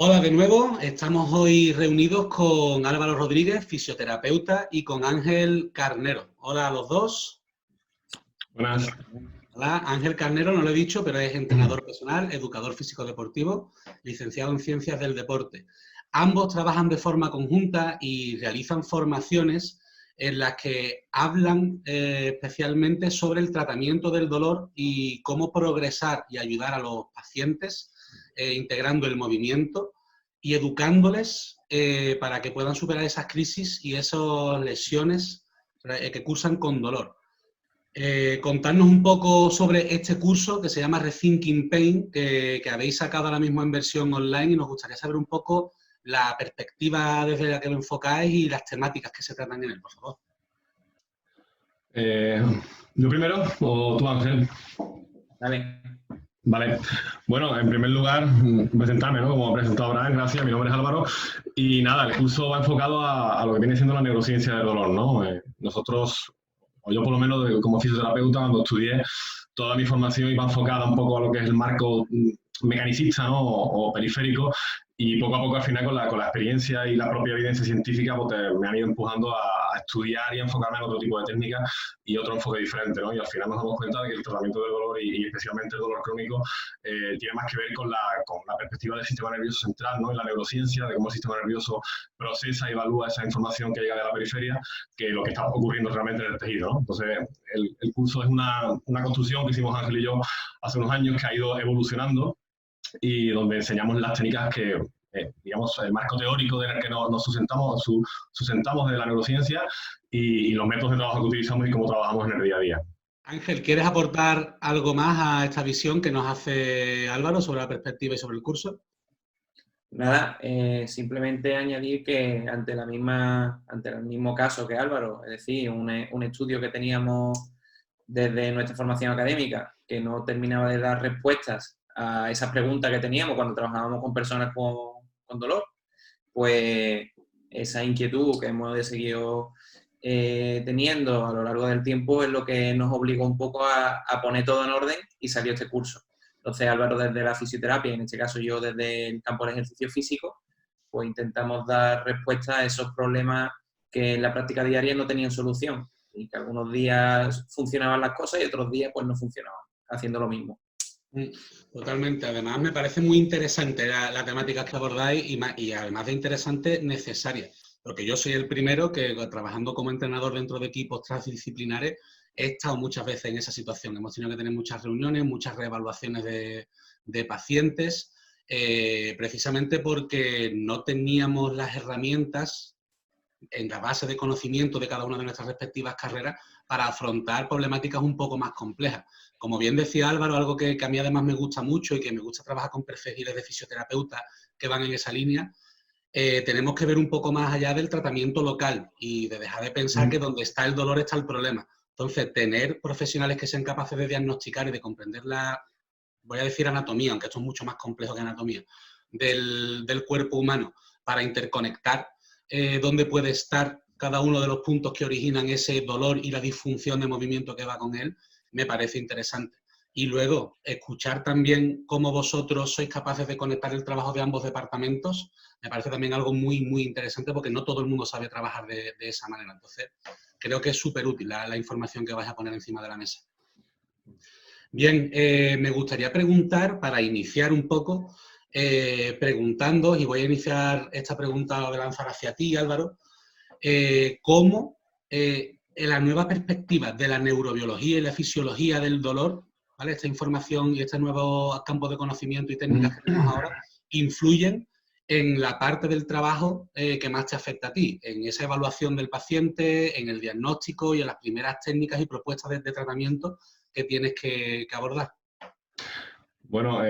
Hola de nuevo, estamos hoy reunidos con Álvaro Rodríguez, fisioterapeuta, y con Ángel Carnero. Hola a los dos. Buenas. Hola, Ángel Carnero, no lo he dicho, pero es entrenador personal, educador físico-deportivo, licenciado en Ciencias del Deporte. Ambos trabajan de forma conjunta y realizan formaciones en las que hablan especialmente sobre el tratamiento del dolor y cómo progresar y ayudar a los pacientes integrando el movimiento y educándoles para que puedan superar esas crisis y esas lesiones que cursan con dolor. Contarnos un poco sobre este curso que se llama Rethinking Pain, que habéis sacado ahora mismo en versión online, y nos gustaría saber un poco la perspectiva desde la que lo enfocáis y las temáticas que se tratan en él, por favor. ¿Yo primero o tú, Ángel? Dale. Vale. Bueno, en primer lugar, presentarme, ¿no? Como ha presentado Abraham, gracias. Mi nombre es Álvaro. Y nada, el curso va enfocado a lo que viene siendo la neurociencia del dolor, ¿no? Nosotros, o yo por lo menos como fisioterapeuta, cuando estudié, toda mi formación iba enfocada un poco a lo que es el marco mecanicista, ¿no? o periférico, y poco a poco al final con la experiencia y la propia evidencia científica pues, me han ido empujando a estudiar y a enfocarme en otro tipo de técnicas y otro enfoque diferente, ¿no? Y al final nos damos cuenta de que el tratamiento del dolor y especialmente el dolor crónico tiene más que ver con la perspectiva del sistema nervioso central, ¿no? En la neurociencia, de cómo el sistema nervioso procesa y evalúa esa información que llega de la periferia, que lo que está ocurriendo realmente en el tejido, ¿no? Entonces, el curso es una construcción que hicimos Ángel y yo hace unos años que ha ido evolucionando y donde enseñamos las técnicas que, digamos, el marco teórico en el que nos sustentamos de la neurociencia y los métodos de trabajo que utilizamos y cómo trabajamos en el día a día. Ángel, ¿quieres aportar algo más a esta visión que nos hace Álvaro sobre la perspectiva y sobre el curso? Nada, simplemente añadir que ante el mismo caso que Álvaro, es decir, un estudio que teníamos desde nuestra formación académica que no terminaba de dar respuestas a esas preguntas que teníamos cuando trabajábamos con personas con dolor, pues esa inquietud que hemos seguido teniendo a lo largo del tiempo es lo que nos obligó un poco a poner todo en orden y salió este curso. Entonces Álvaro desde la fisioterapia, en este caso yo desde el campo del ejercicio físico, pues intentamos dar respuesta a esos problemas que en la práctica diaria no tenían solución y que algunos días funcionaban las cosas y otros días pues no funcionaban, haciendo lo mismo. Totalmente. Además, me parece muy interesante la temática que abordáis y además de interesante, necesaria. Porque yo soy el primero que, trabajando como entrenador dentro de equipos transdisciplinares, he estado muchas veces en esa situación. Hemos tenido que tener muchas reuniones, muchas reevaluaciones de pacientes, precisamente porque no teníamos las herramientas en la base de conocimiento de cada una de nuestras respectivas carreras para afrontar problemáticas un poco más complejas. Como bien decía Álvaro, algo que a mí además me gusta mucho y que me gusta trabajar con perfiles de fisioterapeutas que van en esa línea, tenemos que ver un poco más allá del tratamiento local y de dejar de pensar que donde está el dolor está el problema. Entonces, tener profesionales que sean capaces de diagnosticar y de comprender voy a decir anatomía, aunque esto es mucho más complejo que anatomía, del cuerpo humano para interconectar dónde puede estar cada uno de los puntos que originan ese dolor y la disfunción de movimiento que va con él, me parece interesante. Y luego, escuchar también cómo vosotros sois capaces de conectar el trabajo de ambos departamentos, me parece también algo muy, muy interesante porque no todo el mundo sabe trabajar de esa manera. Entonces, creo que es súper útil la información que vais a poner encima de la mesa. Bien, me gustaría preguntar, para iniciar un poco, preguntando, y voy a iniciar esta pregunta de lanzar hacia ti, Álvaro, cómo la nueva perspectiva de la neurobiología y la fisiología del dolor, ¿vale? Esta información y este nuevo campo de conocimiento y técnicas que tenemos ahora, influyen en la parte del trabajo que más te afecta a ti, en esa evaluación del paciente, en el diagnóstico y en las primeras técnicas y propuestas de tratamiento que tienes que abordar. Bueno,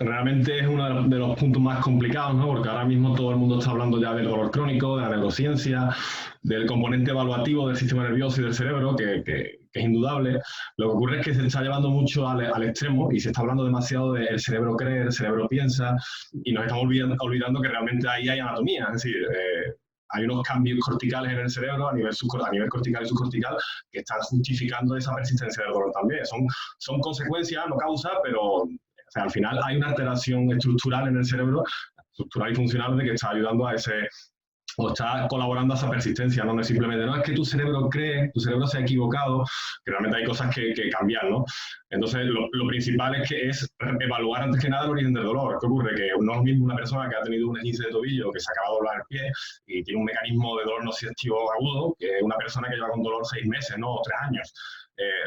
realmente es uno de los puntos más complicados, ¿no? Porque ahora mismo todo el mundo está hablando ya del dolor crónico, de la neurociencia, del componente evaluativo del sistema nervioso y del cerebro, que es indudable. Lo que ocurre es que se está llevando mucho al extremo y se está hablando demasiado de el cerebro cree, el cerebro piensa, y nos estamos olvidando que realmente ahí hay anatomía. Es decir, hay unos cambios corticales en el cerebro a nivel cortical y subcortical que están justificando esa persistencia del dolor también. Son consecuencias, no causas, pero o sea, al final hay una alteración estructural en el cerebro estructural y funcional de que está ayudando a ese, o está colaborando a esa persistencia, ¿no? No es simplemente, no, es que tu cerebro cree, tu cerebro se ha equivocado, que realmente hay cosas que cambiar, ¿no? Entonces, lo principal es evaluar antes que nada el origen del dolor. ¿Qué ocurre? Que no es lo mismo una persona que ha tenido un esguince de tobillo, que se acaba de doblar el pie y tiene un mecanismo de dolor nociceptivo agudo, que una persona que lleva con dolor 6 meses, ¿no? O 3 años.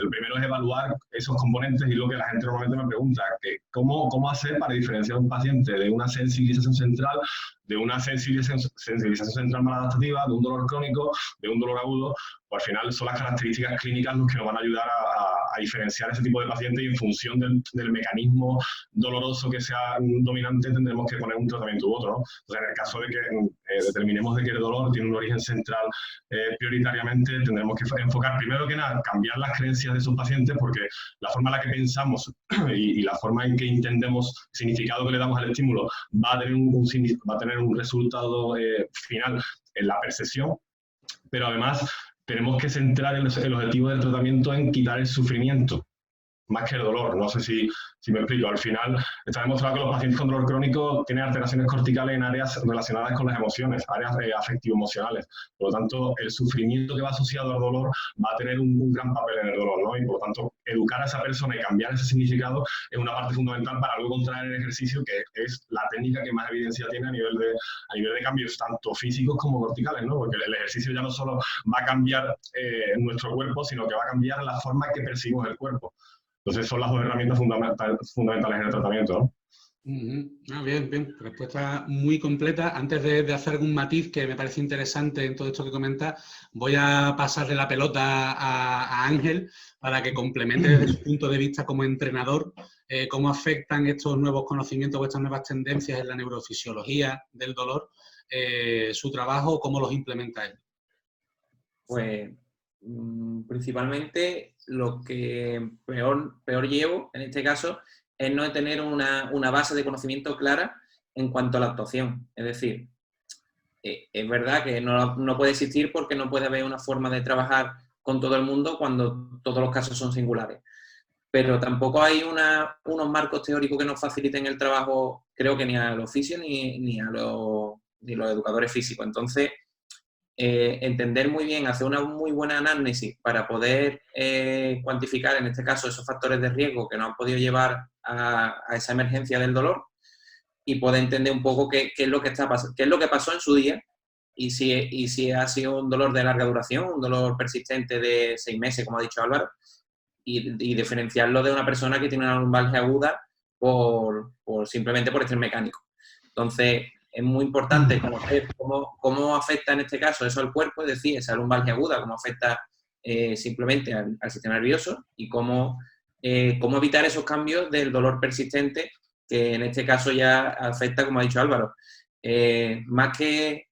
Lo primero es evaluar esos componentes y lo que la gente normalmente me pregunta, que ¿cómo hacer para diferenciar a un paciente de una sensibilización central, de una sensibilización central maladaptativa, de un dolor crónico, de un dolor agudo? Pues al final son las características clínicas los que nos van a ayudar a diferenciar ese tipo de pacientes, y en función del mecanismo doloroso que sea dominante tendremos que poner un tratamiento u otro, ¿no? Entonces, en el caso de que determinemos de que el dolor tiene un origen central prioritariamente, tendremos que enfocar primero que nada, cambiar las creencias de esos pacientes, porque la forma en la que pensamos y la forma en que entendemos el significado que le damos al estímulo va a tener un resultado final en la percepción, pero además tenemos que centrar el objetivo del tratamiento en quitar el sufrimiento, más que el dolor. No sé si me explico. Al final está demostrado que los pacientes con dolor crónico tienen alteraciones corticales en áreas relacionadas con las emociones, áreas afectivo-emocionales. Por lo tanto, el sufrimiento que va asociado al dolor va a tener un gran papel en el dolor, ¿no? Y por lo tanto, educar a esa persona y cambiar ese significado es una parte fundamental para luego entrar en el ejercicio, que es la técnica que más evidencia tiene a nivel de cambios tanto físicos como corticales, ¿no? Porque el ejercicio ya no solo va a cambiar nuestro cuerpo, sino que va a cambiar la forma en que percibimos el cuerpo. Entonces son las dos herramientas fundamentales en el tratamiento, ¿no? Bien. Respuesta muy completa. Antes de hacer algún matiz que me parece interesante en todo esto que comentas, voy a pasarle la pelota a Ángel para que complemente desde su punto de vista como entrenador cómo afectan estos nuevos conocimientos o estas nuevas tendencias en la neurofisiología del dolor, su trabajo, cómo los implementa él. Pues principalmente lo que peor llevo en este caso es no tener una base de conocimiento clara en cuanto a la actuación. Es decir, es verdad que no puede existir porque no puede haber una forma de trabajar con todo el mundo cuando todos los casos son singulares. Pero tampoco hay unos marcos teóricos que nos faciliten el trabajo, creo que ni a los fisios ni a los educadores físicos. Entonces, entender muy bien, hacer una muy buena anamnesis para poder cuantificar, en este caso, esos factores de riesgo que nos han podido llevar a esa emergencia del dolor, y poder entender un poco qué es lo que pasó en su día, y si ha sido un dolor de larga duración, un dolor persistente de 6 meses, como ha dicho Álvaro, y diferenciarlo de una persona que tiene una lumbalgia aguda simplemente por estrés mecánico. Entonces, es muy importante conocer cómo afecta en este caso eso al cuerpo, es decir, esa lumbalgia aguda, cómo afecta simplemente al sistema nervioso, y cómo evitar esos cambios del dolor persistente, que en este caso ya afecta, como ha dicho Álvaro. Más que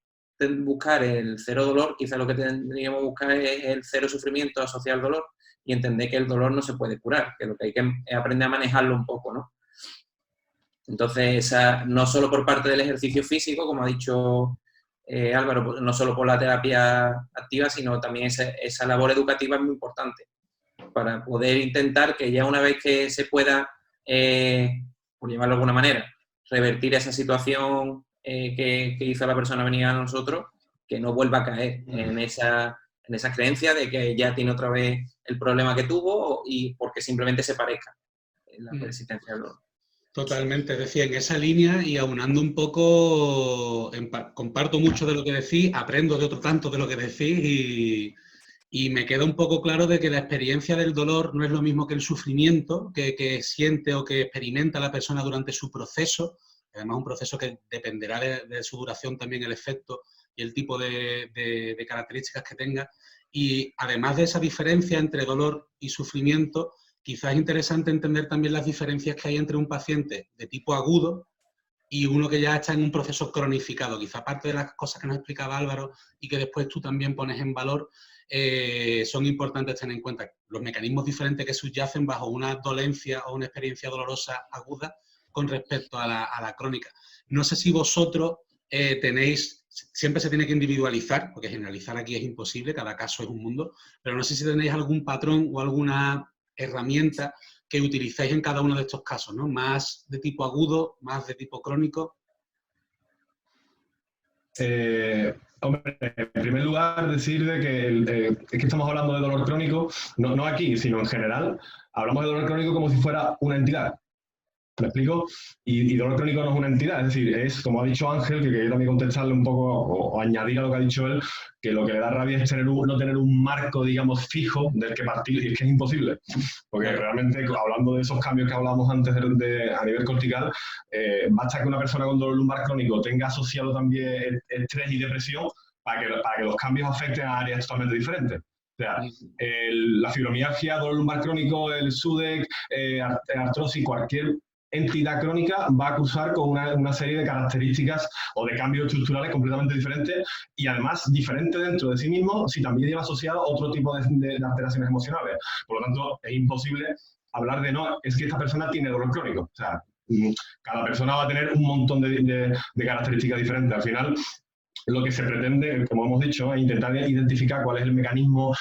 buscar el cero dolor, quizás lo que tendríamos que buscar es el cero sufrimiento asociado al dolor, y entender que el dolor no se puede curar, que lo que hay que es aprender a manejarlo un poco, ¿no? Entonces, no solo por parte del ejercicio físico, como ha dicho Álvaro, no solo por la terapia activa, sino también esa labor educativa es muy importante para poder intentar que ya una vez que se pueda, por llamarlo de alguna manera, revertir esa situación que hizo la persona venir a nosotros, que no vuelva a caer en esa creencia de que ya tiene otra vez el problema que tuvo, y porque simplemente se parezca en la persistencia del dolor. Totalmente, es decir, en esa línea, y aunando un poco, comparto mucho de lo que decís, aprendo de otro tanto de lo que decís, y me queda un poco claro de que la experiencia del dolor no es lo mismo que el sufrimiento que siente o que experimenta la persona durante su proceso. Además, un proceso que dependerá de su duración también, el efecto y el tipo de características que tenga. Y además de esa diferencia entre dolor y sufrimiento, quizás es interesante entender también las diferencias que hay entre un paciente de tipo agudo y uno que ya está en un proceso cronificado. Quizás parte de las cosas que nos explicaba Álvaro y que después tú también pones en valor son importantes tener en cuenta. Los mecanismos diferentes que subyacen bajo una dolencia o una experiencia dolorosa aguda con respecto a la crónica. No sé si vosotros siempre se tiene que individualizar, porque generalizar aquí es imposible, cada caso es un mundo, pero no sé si tenéis algún patrón o alguna herramienta que utilizáis en cada uno de estos casos, ¿no? Más de tipo agudo, más de tipo crónico. Hombre, en primer lugar, decir de que es que estamos hablando de dolor crónico, no aquí, sino en general. Hablamos de dolor crónico como si fuera una entidad. ¿Me explico? Y dolor crónico no es una entidad, es decir, es, como ha dicho Ángel, que quería también contestarle un poco o añadir a lo que ha dicho él, que lo que le da rabia es no tener un marco, digamos, fijo del que partir, y es que es imposible. Porque realmente, hablando de esos cambios que hablábamos antes a nivel cortical, basta que una persona con dolor lumbar crónico tenga asociado también estrés y depresión para que los cambios afecten a áreas totalmente diferentes. O sea, la fibromialgia, dolor lumbar crónico, el SUDEC, artrosis, cualquier entidad crónica va a acusar con una serie de características o de cambios estructurales completamente diferentes y además diferente dentro de sí mismo si también lleva asociado otro tipo de alteraciones emocionales. Por lo tanto, es imposible hablar de no, es que esta persona tiene dolor crónico. O sea, cada persona va a tener un montón de características diferentes. Al final, lo que se pretende, como hemos dicho, es intentar identificar cuál es el mecanismo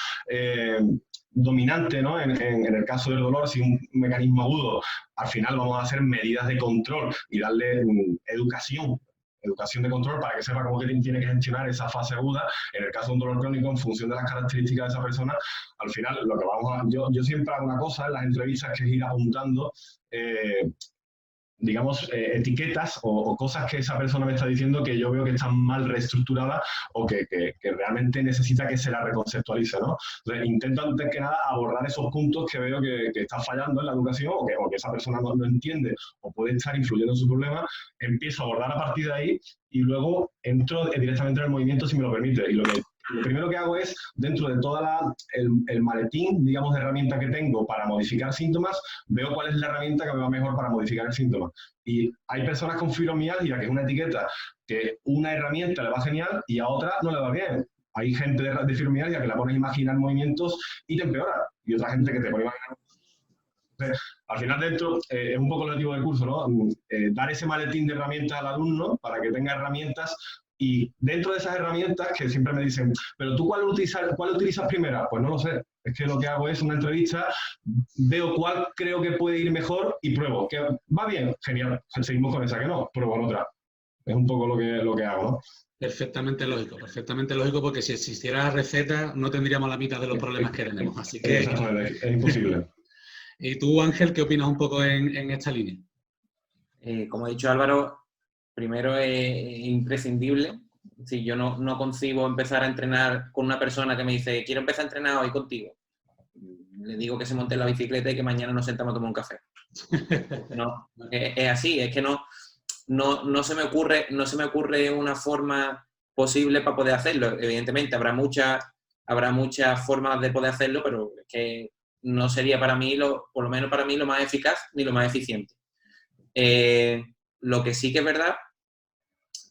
dominante, ¿no? En el caso del dolor, si es un mecanismo agudo, al final vamos a hacer medidas de control y darle educación de control para que sepa cómo que tiene que gestionar esa fase aguda. En el caso de un dolor crónico, en función de las características de esa persona, al final lo que vamos a... Yo siempre hago una cosa en las entrevistas que es ir apuntando digamos, etiquetas o cosas que esa persona me está diciendo que yo veo que están mal reestructuradas o que realmente necesita que se la reconceptualice, ¿no? Entonces, intento antes que nada abordar esos puntos que veo que están fallando en la educación o que esa persona no entiende o puede estar influyendo en su problema, empiezo a abordar a partir de ahí y luego entro directamente en el movimiento si me lo permite. Y lo primero que hago es, dentro de todo el maletín, digamos, de herramientas que tengo para modificar síntomas, veo cuál es la herramienta que me va mejor para modificar el síntoma. Y hay personas con fibromialgia, que es una etiqueta, que una herramienta le va genial y a otra no le va bien. Hay gente de fibromialgia que la pone a imaginar movimientos y te empeora. Y otra gente que te pone a imaginar. Entonces, al final dentro es un poco el objetivo del curso, ¿no? Dar ese maletín de herramientas al alumno para que tenga herramientas. Y dentro de esas herramientas que siempre me dicen, ¿pero tú cuál utilizas primera? Pues no lo sé. Es que lo que hago es una entrevista, veo cuál creo que puede ir mejor y pruebo. ¿Que va bien? Genial. Seguimos con esa, que no, pruebo con otra. Es un poco lo que hago, ¿no? Perfectamente lógico, porque si existiera receta no tendríamos la mitad de los problemas que tenemos. Así que... Exactamente, es imposible. ¿Y tú, Ángel, qué opinas un poco en esta línea? Como ha dicho Álvaro, primero es imprescindible. Si yo no concibo empezar a entrenar con una persona que me dice, quiero empezar a entrenar hoy contigo. Le digo que se monte en la bicicleta y que mañana nos sentamos a tomar un café. No, es así, es que no se me ocurre una forma posible para poder hacerlo. Evidentemente habrá muchas formas de poder hacerlo, pero es que no sería para mí, por lo menos para mí, lo más eficaz ni lo más eficiente. Lo que sí que es verdad,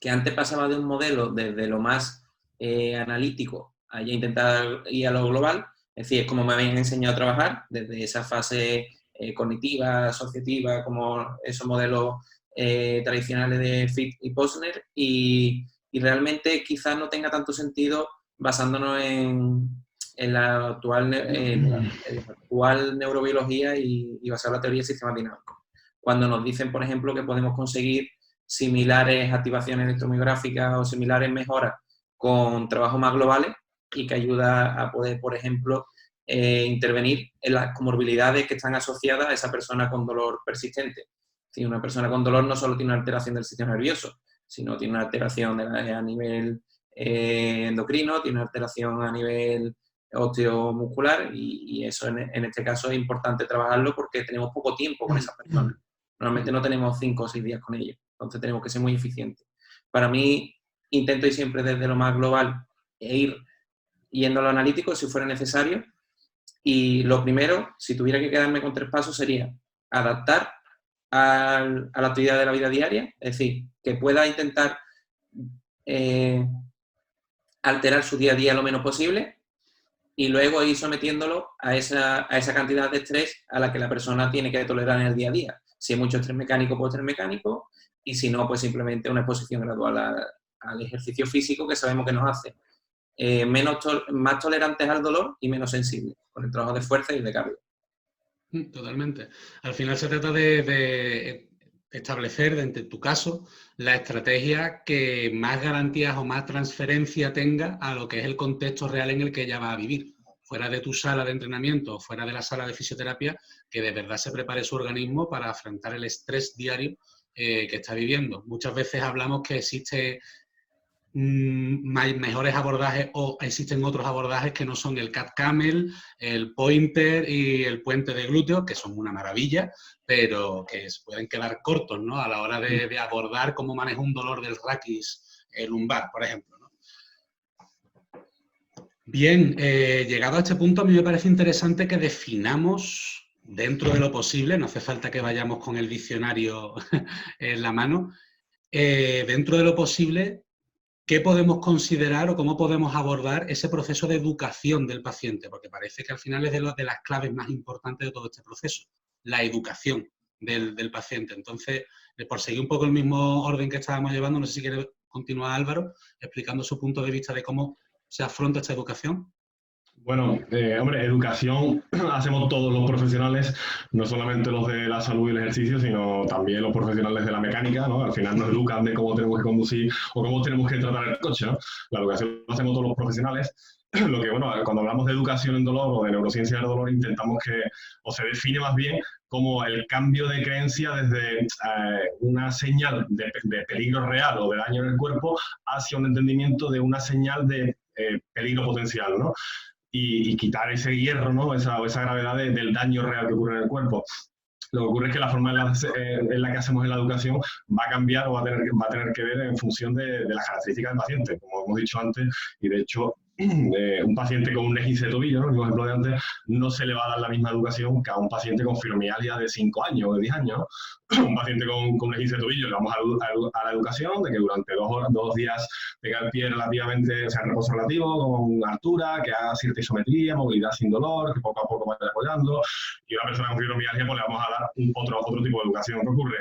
que antes pasaba de un modelo desde lo más analítico a intentar ir a lo global, es decir, es como me habían enseñado a trabajar, desde esa fase cognitiva, asociativa, como esos modelos tradicionales de Fick y Posner, y realmente quizás no tenga tanto sentido basándonos en la actual neurobiología y basar la teoría de sistemas dinámicos. Cuando nos dicen, por ejemplo, que podemos conseguir similares activaciones electromiográficas o similares mejoras con trabajos más globales y que ayuda a poder, por ejemplo, intervenir en las comorbilidades que están asociadas a esa persona con dolor persistente. Si una persona con dolor no solo tiene una alteración del sistema nervioso, sino tiene una alteración a nivel endocrino, tiene una alteración a nivel osteomuscular y eso en este caso es importante trabajarlo porque tenemos poco tiempo con esas personas. Normalmente no tenemos 5 o 6 días con ellos, entonces tenemos que ser muy eficientes. Para mí, intento ir siempre desde lo más global e ir yendo a lo analítico si fuera necesario. Y lo primero, si tuviera que quedarme con 3 pasos, sería adaptar a la actividad de la vida diaria, es decir, que pueda intentar alterar su día a día lo menos posible y luego ir sometiéndolo a esa cantidad de estrés a la que la persona tiene que tolerar en el día a día. Si hay mucho estrés mecánico, pues estrés mecánico, y si no, pues simplemente una exposición gradual al ejercicio físico que sabemos que nos hace más tolerantes al dolor y menos sensibles, con el trabajo de fuerza y de cardio. Totalmente. Al final se trata de establecer, en tu caso, la estrategia que más garantías o más transferencia tenga a lo que es el contexto real en el que ella va a vivir. Fuera de tu sala de entrenamiento, fuera de la sala de fisioterapia, que de verdad se prepare su organismo para afrontar el estrés diario que está viviendo. Muchas veces hablamos que existe mejores abordajes o existen otros abordajes que no son el cat-camel, el pointer y el puente de glúteo, que son una maravilla, pero que se pueden quedar cortos, ¿no? A la hora de abordar cómo maneja un dolor del raquis lumbar, por ejemplo, ¿no? Bien, llegado a este punto, a mí me parece interesante que definamos, dentro de lo posible, no hace falta que vayamos con el diccionario en la mano, dentro de lo posible, ¿qué podemos considerar o cómo podemos abordar ese proceso de educación del paciente? Porque parece que al final es de las claves más importantes de todo este proceso, la educación del paciente. Entonces, por seguir un poco el mismo orden que estábamos llevando, no sé si quiere continuar Álvaro, explicando su punto de vista de cómo se afronta esta educación. Bueno, hombre, educación hacemos todos los profesionales, no solamente los de la salud y el ejercicio, sino también los profesionales de la mecánica, ¿no? Al final nos educan de cómo tenemos que conducir o cómo tenemos que tratar el coche, ¿no? La educación la hacemos todos los profesionales. Lo que, bueno, cuando hablamos de educación en dolor o de neurociencia del dolor, intentamos que, o se define más bien como el cambio de creencia desde una señal de peligro real o de daño en el cuerpo hacia un entendimiento de una señal de peligro potencial, ¿no? Y quitar ese hierro, ¿no? Esa gravedad del daño real que ocurre en el cuerpo. Lo que ocurre es que la forma en la que hacemos en la educación va a cambiar o va a tener que ver en función de las características del paciente, como hemos dicho antes, y de hecho un paciente con un esguince de tobillo, ¿no? El mismo ejemplo de antes, no se le va a dar la misma educación que a un paciente con fibromialgia de 5 años o de 10 años, ¿no? Un paciente con un esguince de tobillo, le vamos a la educación de que durante 2 días tenga el pie relativamente, o sea, en reposo relativo, con altura, que haga cierta isometría, movilidad sin dolor, que poco a poco vaya apoyando, y a una persona con fibromialgia pues le vamos a dar otro tipo de educación. ¿Qué ocurre?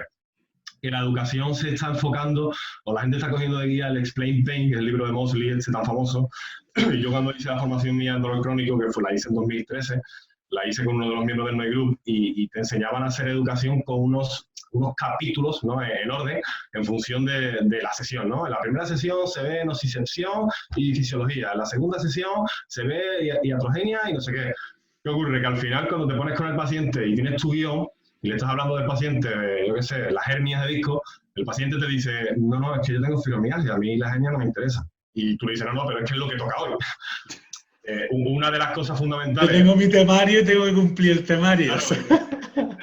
Que la educación se está enfocando, o la gente está cogiendo de guía el Explain Pain, que es el libro de Mosley, este tan famoso. Y yo cuando hice la formación mía en dolor crónico, que la hice en 2013, la hice con uno de los miembros del My Group y te enseñaban a hacer educación con unos capítulos, ¿no? En orden, en función de la sesión, ¿no? En la primera sesión se ve nocicepción y fisiología, en la segunda sesión se ve iatrogenia y no sé qué. ¿Qué ocurre? Que al final cuando te pones con el paciente y tienes tu guión, y le estás hablando del paciente, yo qué sé, las hernias de disco, el paciente te dice, no, es que yo tengo fibromialgia, a mí las hernias no me interesan. Y tú le dices, no, pero es que es lo que toca hoy. Una de las cosas fundamentales... Yo tengo mi temario y tengo que cumplir el temario. Claro,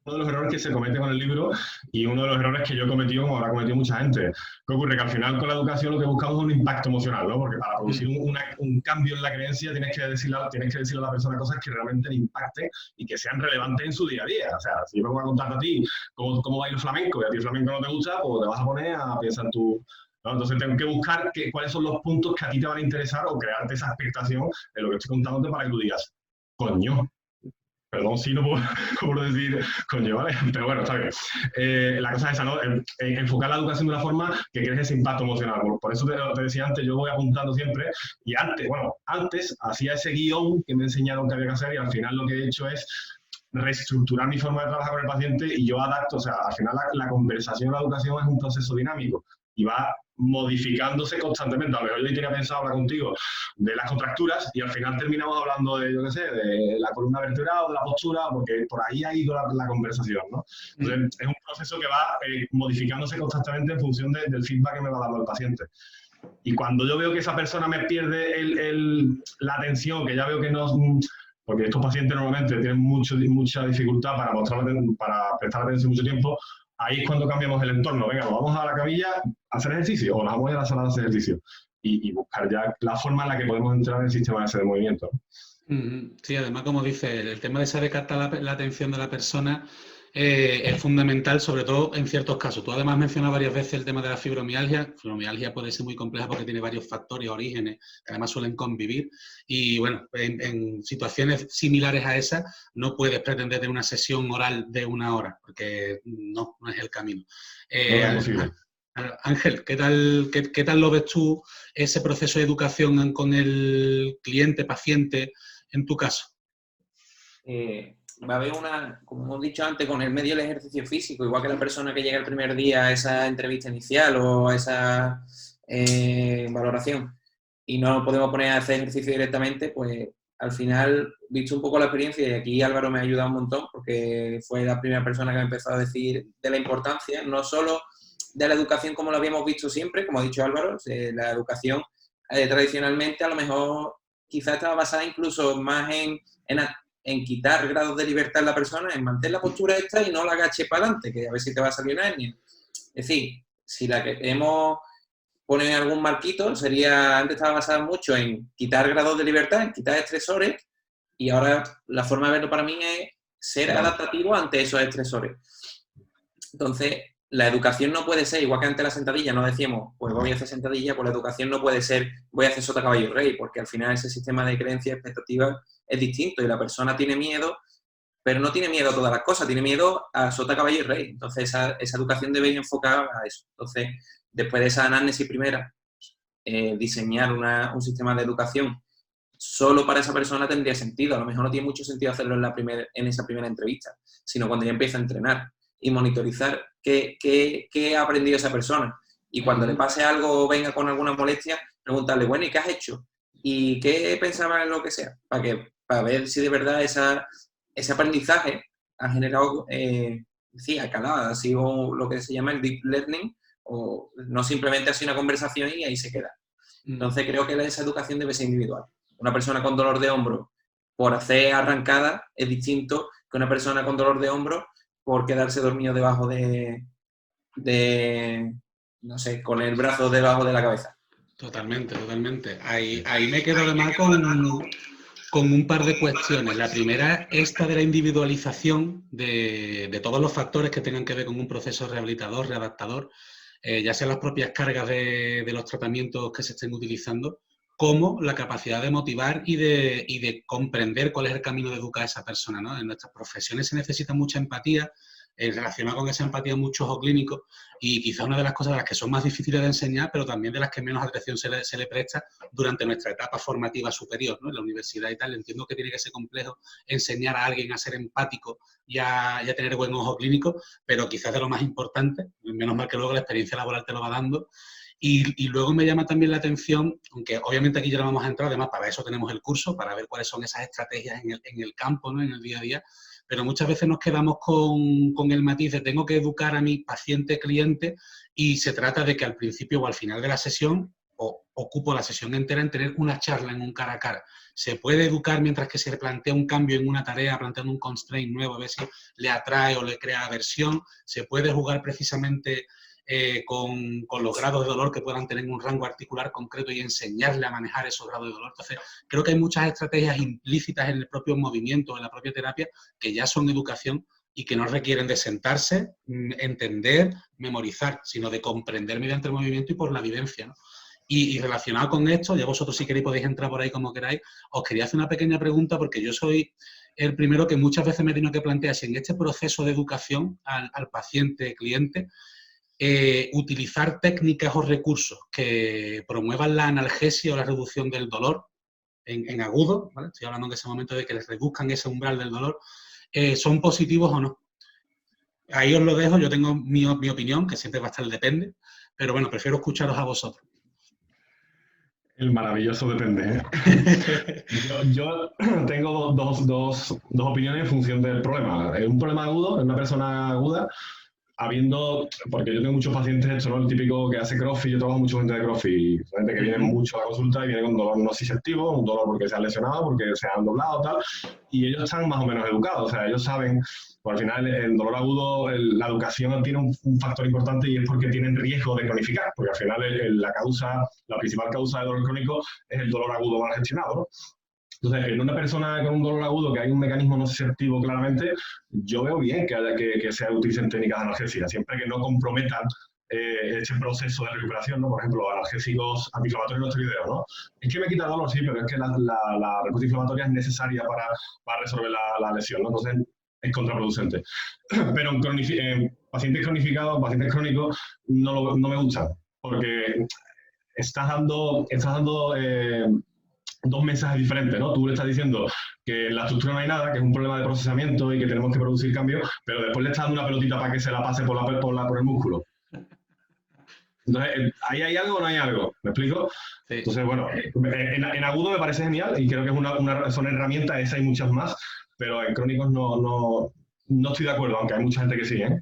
uno de los errores que se comete con el libro y uno de los errores que yo he cometido, como habrá cometido mucha gente. ¿Qué ocurre? Que al final con la educación lo que buscamos es un impacto emocional, ¿no? Porque para producir un cambio en la creencia tienes que decirle a la persona cosas que realmente le impacten y que sean relevantes en su día a día. O sea, si yo me voy a contar a ti cómo bailo flamenco y a ti el flamenco no te gusta, pues te vas a poner a pensar tú... ¿no? Entonces tengo que buscar cuáles son los puntos que a ti te van a interesar o crearte esa expectación en lo que estoy contándote para que tú digas, coño. Perdón si no puedo decir coño, ¿vale? Pero bueno, está bien. La cosa es esa, ¿no? Enfocar la educación de una forma que crees ese impacto emocional. Por eso te decía antes, yo voy apuntando siempre. Y antes hacía ese guión que me enseñaron que había que hacer y al final lo que he hecho es reestructurar mi forma de trabajar con el paciente y yo adapto. O sea, al final la conversación, la educación es un proceso dinámico y va modificándose constantemente. A lo mejor yo tenía pensado hablar contigo de las contracturas y al final terminamos hablando de, yo qué sé, de la columna vertebral o de la postura, porque por ahí ha ido la conversación, ¿no? Entonces, es un proceso que va modificándose constantemente en función del feedback que me va dando el paciente. Y cuando yo veo que esa persona me pierde la atención, que ya veo que no... Porque estos pacientes normalmente tienen mucha dificultad para prestar atención mucho tiempo, ahí es cuando cambiamos el entorno. Venga, nos vamos a la camilla a hacer ejercicio o nos vamos a la sala de hacer ejercicio y buscar ya la forma en la que podemos entrar en el sistema ese de movimiento. Sí, además, como dice, el tema de saber captar la atención de la persona es fundamental, sobre todo en ciertos casos. Tú además mencionas varias veces el tema de la fibromialgia. La fibromialgia puede ser muy compleja porque tiene varios factores, orígenes, que además suelen convivir. Y bueno, en situaciones similares a esa, no puedes pretender de una sesión oral de 1 hora, porque no es el camino. Ángel, ¿qué tal lo ves tú, ese proceso de educación con el cliente, paciente, en tu caso? va a haber como hemos dicho antes, con el medio del ejercicio físico, igual que la persona que llega el primer día a esa entrevista inicial o a esa valoración y no podemos poner a hacer ejercicio directamente, pues al final, visto un poco la experiencia, y aquí Álvaro me ha ayudado un montón porque fue la primera persona que me empezó a decir de la importancia, no solo de la educación como lo habíamos visto siempre, como ha dicho Álvaro, la educación tradicionalmente a lo mejor quizás estaba basada incluso más en quitar grados de libertad en la persona, en mantener la postura esta y no la agache para adelante, que a ver si te va a salir una hernia. Es decir, si la queremos poner algún marquito, antes estaba basada mucho en quitar grados de libertad, en quitar estresores, y ahora la forma de verlo para mí es ser adaptativo ante esos estresores. Entonces, la educación no puede ser, igual que ante la sentadilla no decíamos, pues voy a hacer sentadilla, pues la educación no puede ser, voy a hacer sota, caballo, rey, porque al final ese sistema de creencias y expectativas es distinto y la persona tiene miedo, pero no tiene miedo a todas las cosas, tiene miedo a sota, caballo y rey. Entonces, esa educación debe ir enfocada a eso. Entonces, después de esa anamnesis primera, diseñar un sistema de educación solo para esa persona tendría sentido. A lo mejor no tiene mucho sentido hacerlo en esa primera entrevista, sino cuando ya empieza a entrenar y monitorizar qué ha aprendido esa persona. Y cuando le pase algo o venga con alguna molestia, preguntarle, bueno, ¿y qué has hecho? ¿Y qué pensaba en lo que sea? Para ver si de verdad ese aprendizaje ha generado, ha calado, ha sido lo que se llama el deep learning, o no simplemente ha sido una conversación y ahí se queda. Entonces creo que esa educación debe ser individual. Una persona con dolor de hombro por hacer arrancada es distinto que una persona con dolor de hombro por quedarse dormido debajo no sé, con el brazo debajo de la cabeza. Totalmente, totalmente. Ahí me quedo además con un par de cuestiones. La primera, esta de la individualización de todos los factores que tengan que ver con un proceso rehabilitador, readaptador, ya sean las propias cargas de los tratamientos que se estén utilizando, como la capacidad de motivar y de comprender cuál es el camino de educar a esa persona, ¿no? En nuestras profesiones se necesita mucha empatía, relacionada con esa empatía mucho ojo clínico, y quizás una de las cosas de las que son más difíciles de enseñar, pero también de las que menos atención se le presta durante nuestra etapa formativa superior, ¿no? En la universidad y tal. Entiendo que tiene que ser complejo enseñar a alguien a ser empático y a tener buen ojo clínico, pero quizás de lo más importante, menos mal que luego la experiencia laboral te lo va dando. Y luego me llama también la atención, aunque obviamente aquí ya no vamos a entrar, además para eso tenemos el curso, para ver cuáles son esas estrategias en el campo, ¿no? En el día a día, pero muchas veces nos quedamos con el matiz de tengo que educar a mi paciente-cliente y se trata de que al principio o al final de la sesión, o ocupo la sesión entera en tener una charla en un cara a cara. Se puede educar mientras que se plantea un cambio en una tarea, planteando un constraint nuevo, a ver si le atrae o le crea aversión. Se puede jugar precisamente con los grados de dolor que puedan tener un rango articular concreto y enseñarle a manejar esos grados de dolor. Entonces, creo que hay muchas estrategias implícitas en el propio movimiento, en la propia terapia, que ya son educación y que no requieren de sentarse, entender, memorizar, sino de comprender mediante el movimiento y por la vivencia, ¿no? Y relacionado con esto, ya vosotros si queréis podéis entrar por ahí como queráis, os quería hacer una pequeña pregunta porque yo soy el primero que muchas veces me he tenido que plantear si en este proceso de educación al paciente, cliente, utilizar técnicas o recursos que promuevan la analgesia o la reducción del dolor en agudo, ¿vale? Estoy hablando en ese momento de que les reduzcan ese umbral del dolor, ¿son positivos o no? Ahí os lo dejo, yo tengo mi opinión, que siempre va a estar depende, pero bueno, prefiero escucharos a vosotros. El maravilloso depende, ¿eh? yo tengo dos opiniones en función del problema. Es un problema agudo, es una persona aguda, porque yo tengo muchos pacientes, esto no es el típico que hace CrossFit, yo trabajo mucho gente de CrossFit, gente que viene mucho a la consulta y viene con dolor no nociceptivo, un dolor porque se han lesionado, porque se han doblado, tal, y ellos están más o menos educados, o sea, ellos saben, pues al final el dolor agudo, la educación tiene un factor importante y es porque tienen riesgo de cronificar, porque al final la principal causa de dolor crónico es el dolor agudo mal gestionado, ¿no? Entonces, en una persona con un dolor agudo que hay un mecanismo nociceptivo claramente, yo veo bien que se utilicen técnicas analgésicas, siempre que no comprometan ese proceso de recuperación, ¿no? Por ejemplo, analgésicos antiinflamatorios no esteroideos, ¿no? Es que me quita dolor, sí, pero es que la respuesta inflamatoria es necesaria para resolver la lesión, ¿no? Entonces, es contraproducente. Pero en pacientes cronificados, pacientes crónicos, no me gustan, porque estás dando dos mensajes diferentes, ¿no? Tú le estás diciendo que en la estructura no hay nada, que es un problema de procesamiento y que tenemos que producir cambios, pero después le estás dando una pelotita para que se la pase por el músculo. Entonces, ¿ahí hay algo o no hay algo? ¿Me explico? Sí. Entonces, bueno, en agudo me parece genial y creo que son herramientas, esas hay muchas más, pero en crónicos no estoy de acuerdo, aunque hay mucha gente que sí, ¿eh?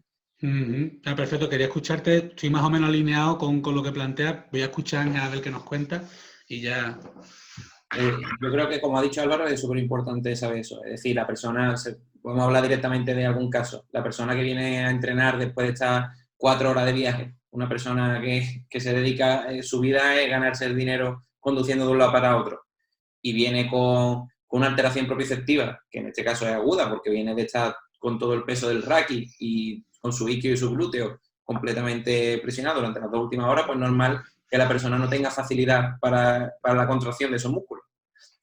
Perfecto, quería escucharte, estoy más o menos alineado con lo que planteas, voy a escuchar a ver qué nos cuenta y ya... Yo creo que, como ha dicho Álvaro, es súper importante saber eso. Es decir, la persona, podemos hablar directamente de algún caso, la persona que viene a entrenar después de estar 4 horas de viaje, una persona que se dedica, su vida es ganarse el dinero conduciendo de un lado para otro y viene con una alteración proprioceptiva, que en este caso es aguda porque viene de estar con todo el peso del raki y con su isquio y su glúteo completamente presionado durante las 2 últimas horas, pues normal que la persona no tenga facilidad para la contracción de esos músculos.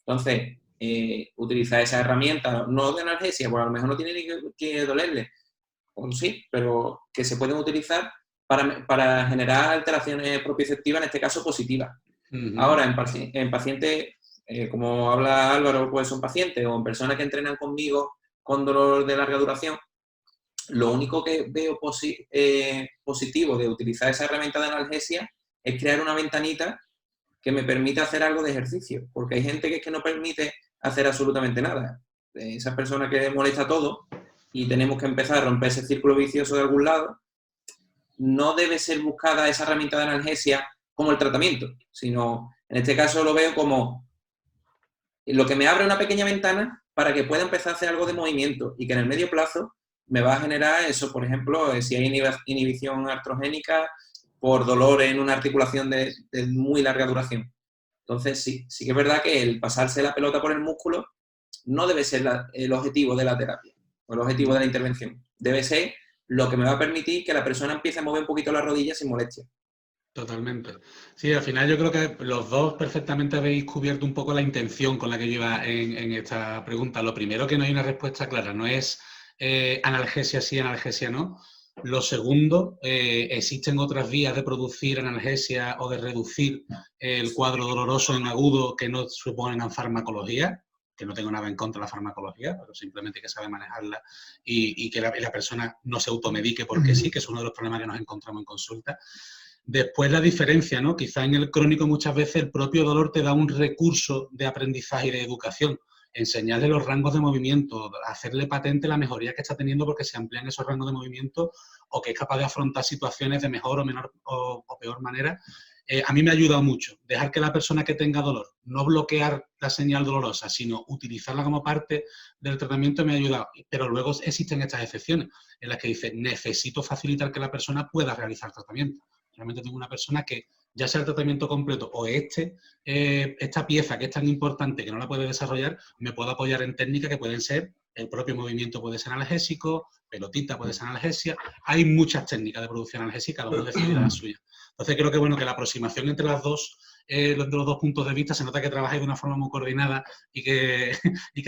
Entonces, utilizar esa herramienta, no de analgesia, pues a lo mejor no tiene ni que dolerle, o sí, pero que se pueden utilizar para generar alteraciones proprioceptivas, en este caso positivas. Ahora, en pacientes, como habla Álvaro, pues son pacientes o en personas que entrenan conmigo con dolor de larga duración, lo único que veo positivo de utilizar esa herramienta de analgesia es crear una ventanita que me permita hacer algo de ejercicio, porque hay gente que es que no permite hacer absolutamente nada. Esas personas que molesta todo y tenemos que empezar a romper ese círculo vicioso de algún lado, no debe ser buscada esa herramienta de analgesia como el tratamiento, sino en este caso lo veo como lo que me abre una pequeña ventana para que pueda empezar a hacer algo de movimiento y que en el medio plazo me va a generar eso, por ejemplo, si hay inhibición artrogénica por dolor en una articulación de muy larga duración. Entonces, sí que es verdad que el pasarse la pelota por el músculo no debe ser el objetivo de la terapia o el objetivo de la intervención. Debe ser lo que me va a permitir que la persona empiece a mover un poquito las rodillas sin molestia. Totalmente. Sí, al final yo creo que los dos perfectamente habéis cubierto un poco la intención con la que yo iba en esta pregunta. Lo primero, que no hay una respuesta clara, no es analgesia sí, analgesia no. Lo segundo, existen otras vías de producir analgesia o de reducir el cuadro doloroso en agudo que no suponen farmacología, que no tengo nada en contra de la farmacología, pero simplemente que sabe manejarla y que la persona no se automedique porque sí, que es uno de los problemas que nos encontramos en consulta. Después la diferencia, ¿no? Quizá en el crónico muchas veces el propio dolor te da un recurso de aprendizaje y de educación, enseñarle los rangos de movimiento, hacerle patente la mejoría que está teniendo porque se amplían esos rangos de movimiento o que es capaz de afrontar situaciones de mejor o menor o peor manera. A mí me ha ayudado mucho dejar que la persona que tenga dolor, no bloquear la señal dolorosa, sino utilizarla como parte del tratamiento, me ha ayudado. Pero luego existen estas excepciones en las que dice, necesito facilitar que la persona pueda realizar tratamiento. Realmente tengo una persona que, ya sea el tratamiento completo o esta pieza que es tan importante que no la puede desarrollar, me puedo apoyar en técnicas que pueden ser, el propio movimiento puede ser analgésico, pelotita puede ser analgesia, hay muchas técnicas de producción analgésica, cada uno decidirá la suya. Entonces creo que bueno, que la aproximación entre los dos puntos de vista, se nota que trabajáis de una forma muy coordinada y que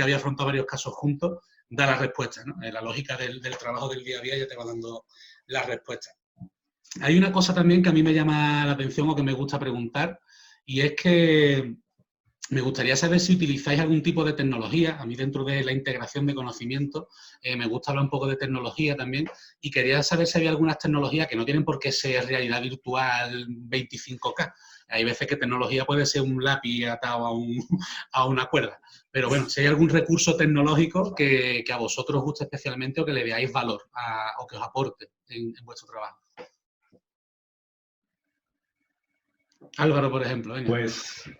había afrontado varios casos juntos, da la respuesta, ¿no? La lógica del trabajo del día a día ya te va dando la respuesta. Hay una cosa también que a mí me llama la atención o que me gusta preguntar, y es que me gustaría saber si utilizáis algún tipo de tecnología. A mí, dentro de la integración de conocimiento, me gusta hablar un poco de tecnología también, y quería saber si había algunas tecnologías que no tienen por qué ser realidad virtual 25K. Hay veces que tecnología puede ser un lápiz atado a una cuerda. Pero bueno, si hay algún recurso tecnológico que a vosotros os guste especialmente o que le veáis valor o que os aporte en vuestro trabajo. Álvaro, por ejemplo. Venga. Pues,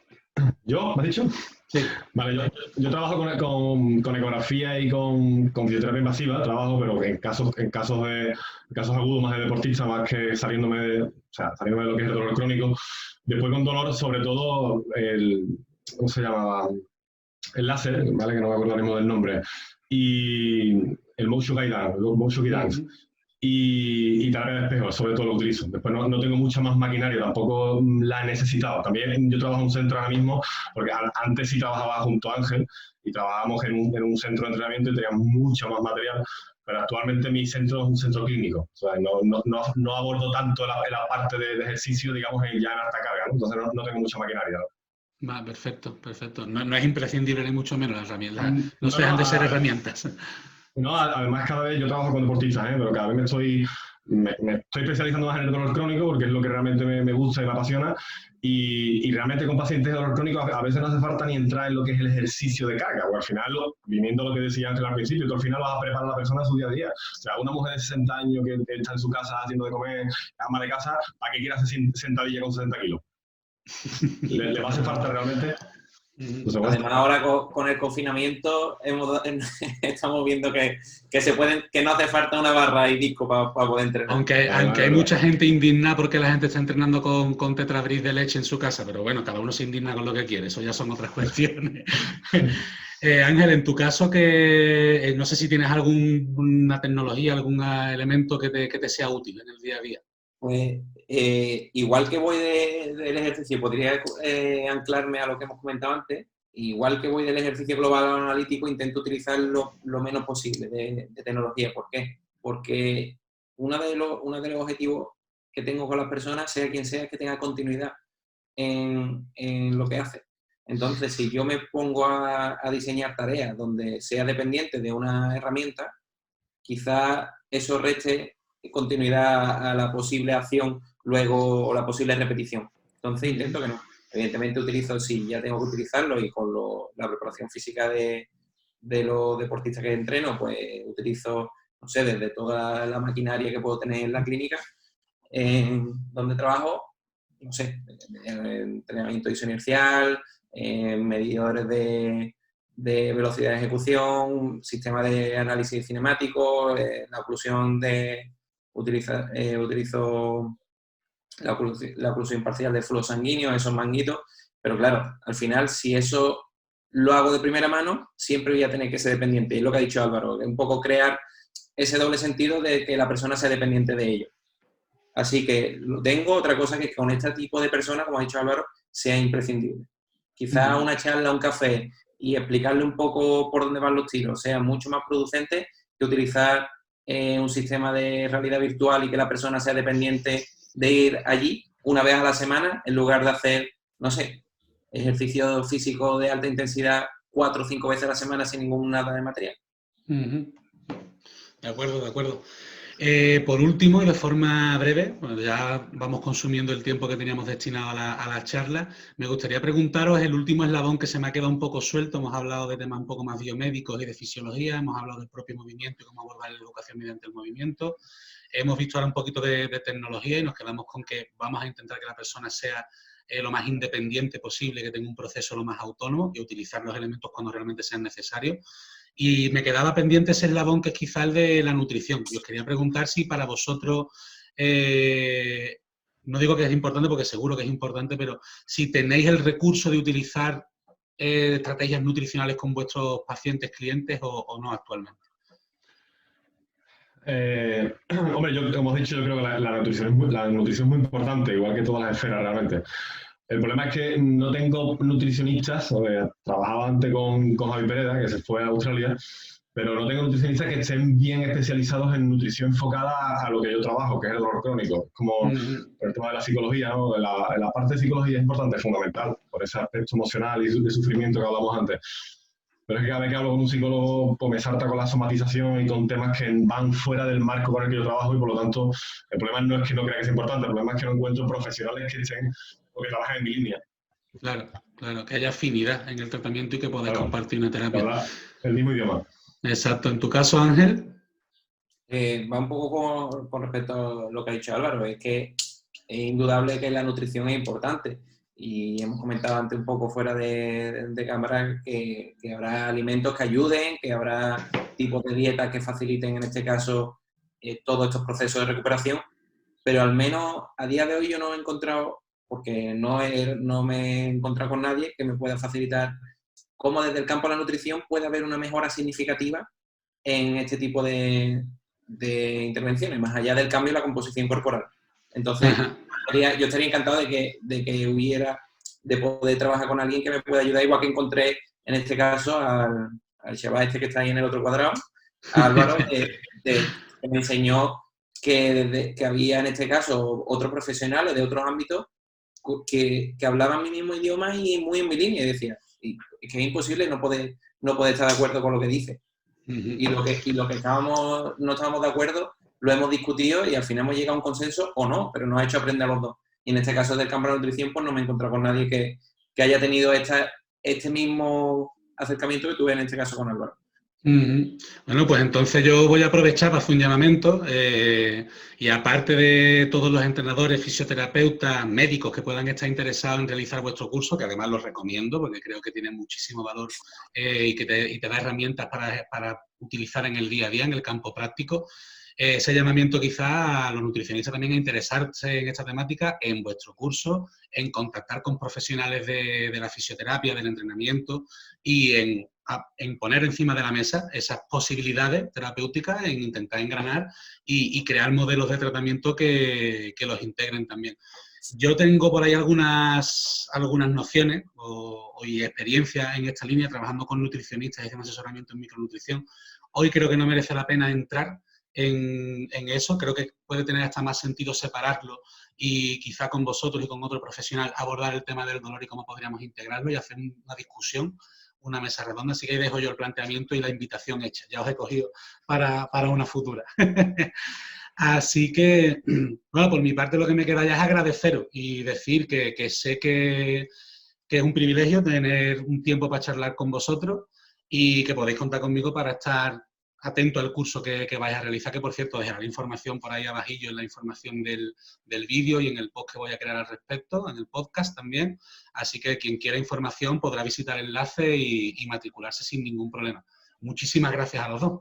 ¿yo? ¿Me has dicho? Sí. Vale, yo trabajo con ecografía y con fisioterapia invasiva, pero en casos agudos, más de deportista, más que saliéndome de lo que es el dolor crónico. Después con dolor, sobre todo, ¿cómo se llamaba? El láser, ¿vale? Que no me acuerdo ahora mismo del nombre. Y el motion guidance. Y terapia de espejo, sobre todo lo utilizo. Después no tengo mucha más maquinaria, tampoco la he necesitado. También yo trabajo en un centro ahora mismo, porque antes sí trabajaba junto a Ángel y trabajábamos en un centro de entrenamiento y teníamos mucho más material, pero actualmente mi centro es un centro clínico. O sea, no abordo tanto la parte de ejercicio, digamos, ya en alta carga, ¿no? Entonces no tengo mucha maquinaria, ¿no? Va, perfecto, perfecto. No es imprescindible ni mucho menos las herramientas. No No, se dejan de ser herramientas. No, además cada vez yo trabajo con deportistas, pero cada vez me estoy especializando más en el dolor crónico porque es lo que realmente me gusta y me apasiona. Y realmente con pacientes de dolor crónico a veces no hace falta ni entrar en lo que es el ejercicio de carga, o al final, viniendo lo que decía Ángel al principio, tú al final vas a preparar a la persona a su día a día. O sea, una mujer de 60 años que está en su casa haciendo de comer, ama de casa, ¿para qué quiere hacer sentadilla con 60 kilos? ¿Le va a hacer falta realmente? Además, ahora con el confinamiento estamos viendo que no hace falta una barra y disco para poder entrenar. Aunque hay mucha gente indignada porque la gente está entrenando con tetrabric de leche en su casa, pero bueno, cada uno se indigna con lo que quiere, eso ya son otras cuestiones. Ángel, en tu caso, que no sé si tienes alguna tecnología, algún elemento que te sea útil en el día a día. Pues igual que voy del ejercicio, podría anclarme a lo que hemos comentado antes, igual que voy del ejercicio global analítico, intento utilizar lo menos posible de tecnología. ¿Por qué? Porque uno de los objetivos que tengo con las personas, sea quien sea, es que tenga continuidad en lo que hace. Entonces, si yo me pongo a diseñar tareas donde sea dependiente de una herramienta, quizás eso reste continuidad a la posible acción luego o la posible repetición. Entonces intento que no. Evidentemente utilizo, si ya tengo que utilizarlo y con la preparación física de los deportistas que entreno, pues utilizo, no sé, desde toda la maquinaria que puedo tener en la clínica, donde trabajo, no sé, entrenamiento isoinercial, medidores de velocidad de ejecución, sistema de análisis cinemático, la oclusión utilizo la oclusión parcial de flujo sanguíneo, esos manguitos, pero claro, al final, si eso lo hago de primera mano, siempre voy a tener que ser dependiente. Y es lo que ha dicho Álvaro, un poco crear ese doble sentido de que la persona sea dependiente de ello. Así que tengo otra cosa que con este tipo de personas, como ha dicho Álvaro, sea imprescindible. Quizás una charla, un café y explicarle un poco por dónde van los tiros sea mucho más producente que utilizar un sistema de realidad virtual y que la persona sea dependiente de ir allí una vez a la semana en lugar de hacer, no sé, ejercicio físico de alta intensidad 4 o 5 veces a la semana sin ningún nada de material. De acuerdo, de acuerdo. Por último, y de forma breve, bueno, ya vamos consumiendo el tiempo que teníamos destinado a la charla, me gustaría preguntaros el último eslabón que se me ha quedado un poco suelto. Hemos hablado de temas un poco más biomédicos y de fisiología, hemos hablado del propio movimiento y cómo abordar la educación mediante el movimiento. Hemos visto ahora un poquito de tecnología y nos quedamos con que vamos a intentar que la persona sea lo más independiente posible, que tenga un proceso lo más autónomo y utilizar los elementos cuando realmente sean necesarios. Y me quedaba pendiente ese eslabón que es quizá el de la nutrición. Y os quería preguntar si para vosotros, no digo que es importante porque seguro que es importante, pero si tenéis el recurso de utilizar estrategias nutricionales con vuestros pacientes, clientes o no actualmente. Hombre, como hemos dicho, yo creo que la nutrición es muy importante, igual que todas las esferas realmente. El problema es que no tengo nutricionistas, trabajaba antes con Javi Pereda, que se fue a Australia, pero no tengo nutricionistas que estén bien especializados en nutrición enfocada a lo que yo trabajo, que es el dolor crónico. Como el tema de la psicología, ¿no? La parte de psicología es importante, es fundamental, por ese aspecto emocional y de sufrimiento que hablamos antes. Pero es que cada vez que hablo con un psicólogo, pues me salta con la somatización y con temas que van fuera del marco con el que yo trabajo y por lo tanto el problema no es que no crea que es importante, el problema es que no encuentro profesionales que estén o que trabajen en mi línea. Claro, claro, que haya afinidad en el tratamiento y que podáis compartir una terapia. Hablar el mismo idioma. Exacto. ¿En tu caso, Ángel? Va un poco con respecto a lo que ha dicho Álvaro, es que es indudable que la nutrición es importante. Y hemos comentado antes un poco fuera de cámara que habrá alimentos que ayuden, que habrá tipos de dietas que faciliten en este caso todos estos procesos de recuperación, pero al menos a día de hoy yo no he encontrado, porque no me he encontrado con nadie que me pueda facilitar cómo desde el campo de la nutrición puede haber una mejora significativa en este tipo de intervenciones, más allá del cambio en la composición corporal. Entonces, yo estaría encantado de que hubiera, de poder trabajar con alguien que me pueda ayudar, igual que encontré en este caso al chaval este que está ahí en el otro cuadrado, a Álvaro, que me enseñó que había en este caso otros profesionales de otros ámbitos que hablaban mi mismo idioma y muy en mi línea. Y decía, es que es imposible no poder estar de acuerdo con lo que dice. Y lo que no estábamos de acuerdo, lo hemos discutido y al final hemos llegado a un consenso o no, pero nos ha hecho aprender a los dos. Y en este caso del campo de la nutrición, pues no me he encontrado con nadie que haya tenido este mismo acercamiento que tuve en este caso con Álvaro. Bueno, pues entonces yo voy a aprovechar para hacer un llamamiento y aparte de todos los entrenadores, fisioterapeutas, médicos que puedan estar interesados en realizar vuestro curso, que además los recomiendo porque creo que tiene muchísimo valor y te da herramientas para utilizar en el día a día, en el campo práctico. Ese llamamiento quizá a los nutricionistas también a interesarse en esta temática, en vuestro curso, en contactar con profesionales de la fisioterapia, del entrenamiento y en poner encima de la mesa esas posibilidades terapéuticas, en intentar engranar y crear modelos de tratamiento que los integren también. Yo tengo por ahí algunas nociones y experiencias en esta línea, trabajando con nutricionistas y haciendo asesoramiento en micronutrición. Hoy creo que no merece la pena entrar en eso, creo que puede tener hasta más sentido separarlo y quizá con vosotros y con otro profesional abordar el tema del dolor y cómo podríamos integrarlo y hacer una discusión, una mesa redonda. Así que ahí dejo yo el planteamiento y la invitación hecha. Ya os he cogido para una futura. Así que, bueno, por mi parte lo que me queda ya es agradeceros y decir que sé que es un privilegio tener un tiempo para charlar con vosotros y que podéis contar conmigo para estar atento al curso que vais a realizar, que por cierto dejaré la información por ahí abajillo en la información del vídeo y en el post que voy a crear al respecto, en el podcast también. Así que quien quiera información podrá visitar el enlace y matricularse sin ningún problema. Muchísimas gracias a los dos.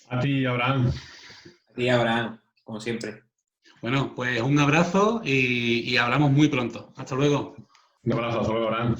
A ti, Abraham. A ti, Abraham, como siempre. Bueno, pues un abrazo y hablamos muy pronto. Hasta luego. Un abrazo, hasta luego, Abraham.